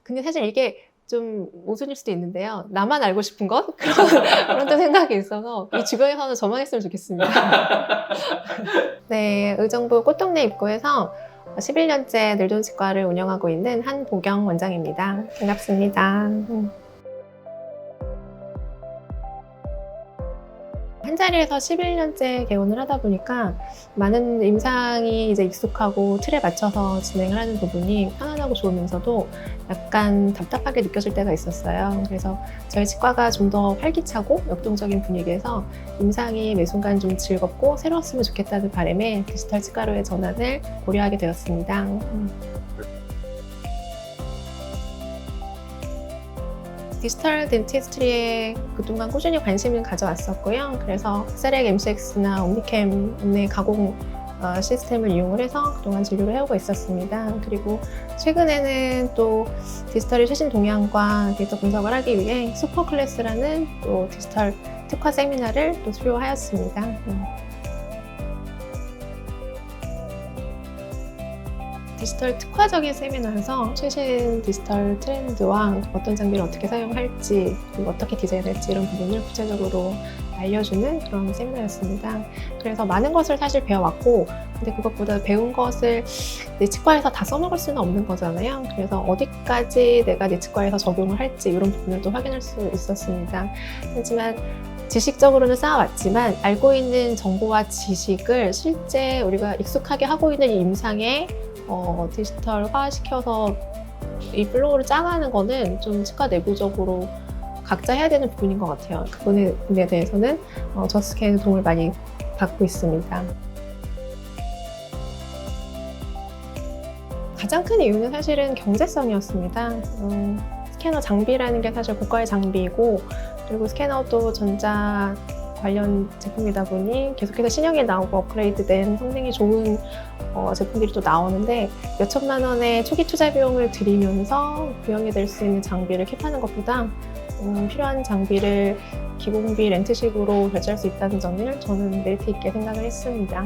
근데 사실 이게 좀 모순일 수도 있는데요. 나만 알고 싶은 것? 그런 또 생각이 있어서 이 주변에서는 저만 했으면 좋겠습니다. 네, 의정부 꽃동네 입구에서 11년째 늘존치과를 운영하고 있는 한보경 원장입니다. 반갑습니다. 한자리에서 11년째 개원을 하다 보니까 많은 임상이 이제 익숙하고 틀에 맞춰서 진행을 하는 부분이 편안하고 좋으면서도 약간 답답하게 느껴질 때가 있었어요. 그래서 저희 치과가 좀 더 활기차고 역동적인 분위기에서 임상이 매 순간 좀 즐겁고 새로웠으면 좋겠다는 바람에 디지털 치과로의 전환을 고려하게 되었습니다. 디지털 덴티스트리에 그동안 꾸준히 관심을 가져왔었고요. 그래서 셀렉 MCX나 옴니캠의 가공 시스템을 이용을 해서 그동안 진료를 해오고 있었습니다. 그리고 최근에는 또 디지털의 최신 동향과 데이터 분석을 하기 위해 슈퍼클래스라는 또 디지털 특화 세미나를 또 수료하였습니다. 디지털 특화적인 세미나에서 최신 디지털 트렌드와 어떤 장비를 어떻게 사용할지, 그리고 어떻게 디자인할지 이런 부분을 구체적으로 알려주는 그런 세미나였습니다. 그래서 많은 것을 사실 배워왔고, 근데 그것보다 배운 것을 내 치과에서 다 써먹을 수는 없는 거잖아요. 그래서 어디까지 내가 내 치과에서 적용을 할지 이런 부분을 또 확인할 수 있었습니다. 하지만 지식적으로는 쌓아왔지만 알고 있는 정보와 지식을 실제 우리가 익숙하게 하고 있는 이 임상에 디지털화시켜서 이 플로우를 짜가는 거는 좀 치과 내부적으로 각자 해야 되는 부분인 것 같아요. 그 부분에 대해서는 저스캔의 도움을 많이 받고 있습니다. 가장 큰 이유는 사실은 경제성이었습니다. 스캐너 장비라는 게 사실 고가의 장비이고, 그리고 스캐너도 전자 관련 제품이다 보니 계속해서 신형이 나오고 업그레이드된 성능이 좋은 제품들이 또 나오는데, 몇 천만 원의 초기 투자 비용을 들이면서 구형이 될 수 있는 장비를 캡하는 것보다 필요한 장비를 기공비 렌트식으로 결제할 수 있다는 점을 저는 메리트 있게 생각을 했습니다.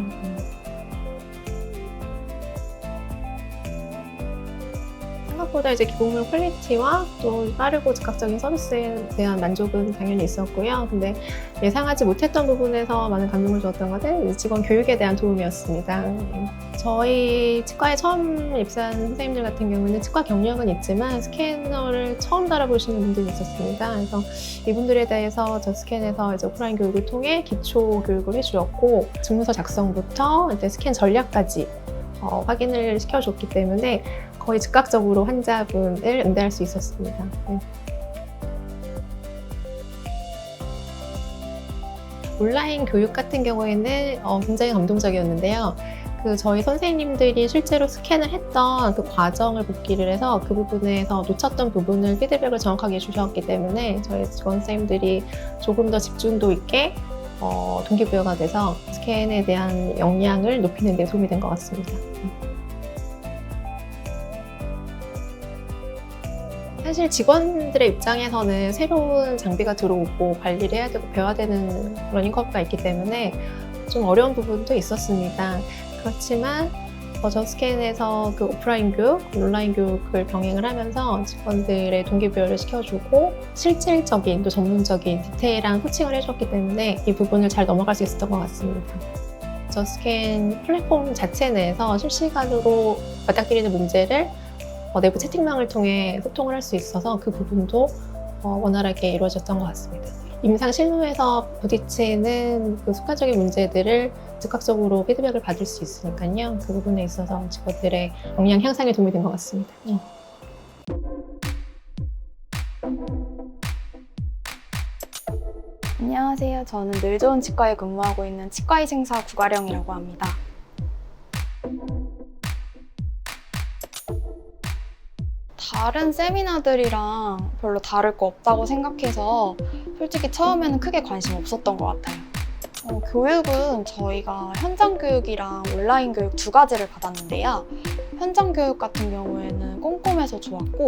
생각보다 이제 기공물 퀄리티와 또 빠르고 즉각적인 서비스에 대한 만족은 당연히 있었고요. 근데 예상하지 못했던 부분에서 많은 감동을 주었던 것은 직원 교육에 대한 도움이었습니다. 저희 치과에 처음 입사한 선생님들 같은 경우는 치과 경력은 있지만 스캐너를 처음 달아보시는 분들이 있었습니다. 그래서 이분들에 대해서 저 스캔에서 이제 오프라인 교육을 통해 기초 교육을 해주었고, 증문서 작성부터 이제 스캔 전략까지 확인을 시켜줬기 때문에 거의 즉각적으로 환자분을 응대할 수 있었습니다. 온라인 교육 같은 경우에는 굉장히 감동적이었는데요. 저희 선생님들이 실제로 스캔을 했던 그 과정을 복기를 해서 그 부분에서 놓쳤던 부분을 피드백을 정확하게 주셨기 때문에 저희 직원 선생님들이 조금 더 집중도 있게 동기부여가 돼서 스캔에 대한 역량을 높이는 데 도움이 된 것 같습니다. 사실 직원들의 입장에서는 새로운 장비가 들어오고 관리를 해야 되고 배워야 되는 러닝커브가 있기 때문에 좀 어려운 부분도 있었습니다. 그렇지만 저스캔에서 그 오프라인 교육, 온라인 교육을 병행을 하면서 직원들의 동기부여를 시켜주고 실질적인 또 전문적인 디테일한 코칭을 해줬기 때문에 이 부분을 잘 넘어갈 수 있었던 것 같습니다. 저스캔 플랫폼 자체 내에서 실시간으로 맞닥뜨리는 문제를 내부 채팅방을 통해 소통을 할 수 있어서 그 부분도 원활하게 이루어졌던 것 같습니다. 임상 실무에서 부딪히는 그 순간적인 문제들을 즉각적으로 피드백을 받을 수 있으니까요. 그 부분에 있어서 직원들의 역량 향상에 도움이 된 것 같습니다. 안녕하세요. 저는 늘 좋은 치과에 근무하고 있는 치과의생사 구가령이라고 합니다. 다른 세미나들이랑 별로 다를 거 없다고 생각해서 솔직히 처음에는 크게 관심 없었던 것 같아요. 교육은 저희가 현장 교육이랑 온라인 교육 두 가지를 받았는데요. 현장 교육 같은 경우에는 꼼꼼해서 좋았고,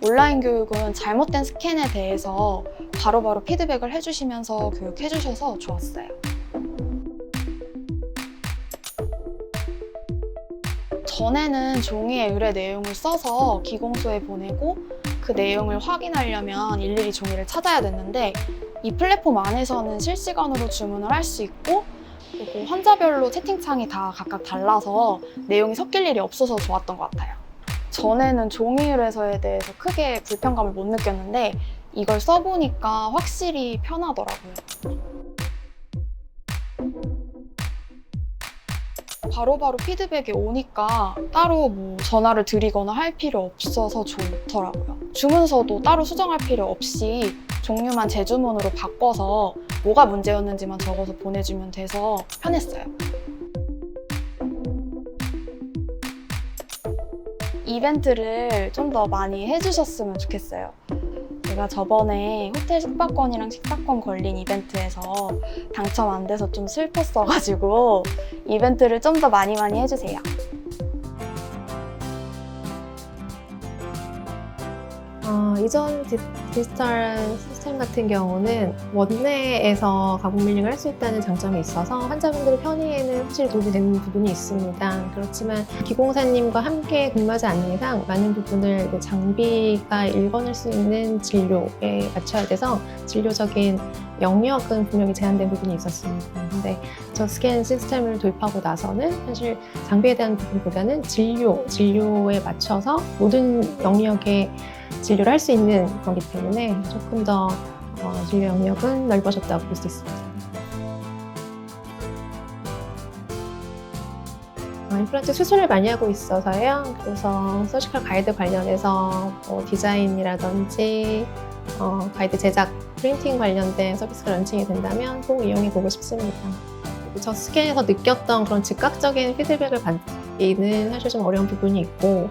온라인 교육은 잘못된 스캔에 대해서 바로바로 피드백을 해주시면서 교육해주셔서 좋았어요. 전에는 종이에 의뢰 내용을 써서 기공소에 보내고 그 내용을 확인하려면 일일이 종이를 찾아야 됐는데 이 플랫폼 안에서는 실시간으로 주문을 할 수 있고 그리고 환자별로 채팅창이 다 각각 달라서 내용이 섞일 일이 없어서 좋았던 것 같아요. 전에는 종이 의뢰서에 대해서 크게 불편감을 못 느꼈는데 이걸 써보니까 확실히 편하더라고요. 바로바로 피드백이 오니까 따로 뭐 전화를 드리거나 할 필요 없어서 좋더라고요. 주문서도 따로 수정할 필요 없이 종류만 재주문으로 바꿔서 뭐가 문제였는지만 적어서 보내주면 돼서 편했어요. 이벤트를 좀 더 많이 해주셨으면 좋겠어요. 제가 저번에 호텔 숙박권이랑 식사권 걸린 이벤트에서 당첨 안 돼서 좀 슬펐어가지고 이벤트를 좀 더 많이 해주세요. 이전 디지털 시스템 같은 경우는 원내에서 가공 밀링을 할 수 있다는 장점이 있어서 환자분들의 편의에는 확실히 도움이 되는 부분이 있습니다. 그렇지만 기공사님과 함께 근무하지 않는 이상 많은 부분을 장비가 읽어낼 수 있는 진료에 맞춰야 돼서 진료적인 영역은 분명히 제한된 부분이 있었습니다. 근데 저 스캔 시스템을 도입하고 나서는 사실 장비에 대한 부분보다는 진료에 맞춰서 모든 영역에 진료를 할 수 있는 거기 때문에 조금 더 진료 영역은 넓어졌다고 볼 수 있습니다. 임플란트 수술을 많이 하고 있어서요. 그래서 서지컬 가이드 관련해서 디자인이라든지 가이드 제작, 프린팅 관련된 서비스가 런칭이 된다면 꼭 이용해보고 싶습니다. 저 스캔에서 느꼈던 그런 즉각적인 피드백을 받기는 사실 좀 어려운 부분이 있고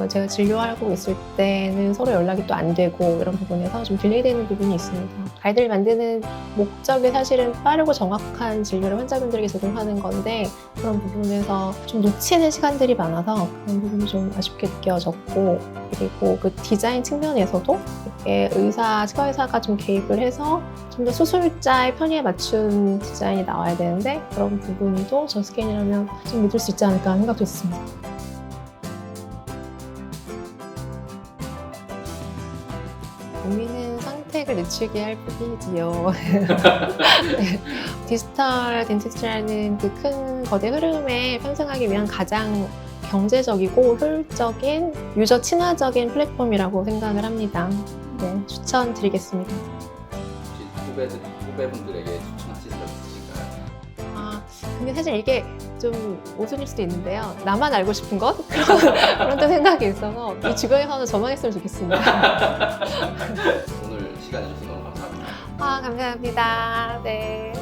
제가 진료하고 있을 때는 서로 연락이 또 안 되고 이런 부분에서 좀 딜레이되는 부분이 있습니다. 가이드를 만드는 목적이 사실은 빠르고 정확한 진료를 환자분들에게 제공하는 건데 그런 부분에서 좀 놓치는 시간들이 많아서 그런 부분이 좀 아쉽게 느껴졌고 그리고 그 디자인 측면에서도 이렇게 치과 의사가 좀 개입을 해서 좀 더 수술자의 편의에 맞춘 디자인이 나와야 되는데 그런 부분도 저 스캔이라면 좀 믿을 수 있지 않을까 하는 생각도 있습니다. 고민은 선택을 늦추게 할 뿐이지요. 네. 디지털 덴티스트라는 그 큰 거대 흐름에 편승하기 위한 가장 경제적이고 효율적인 유저 친화적인 플랫폼이라고 생각을 합니다. 네, 추천드리겠습니다. 혹시 후배분들에게 추천하실 점 있으신가요? 근데 사실 이게 좀 모순일 수도 있는데요. 나만 알고 싶은 것? 그런 또 생각이 있어서 이 주변에서는 저만 했으면 좋겠습니다. 오늘 시간 내주셔서 너무 감사합니다. 감사합니다. 네.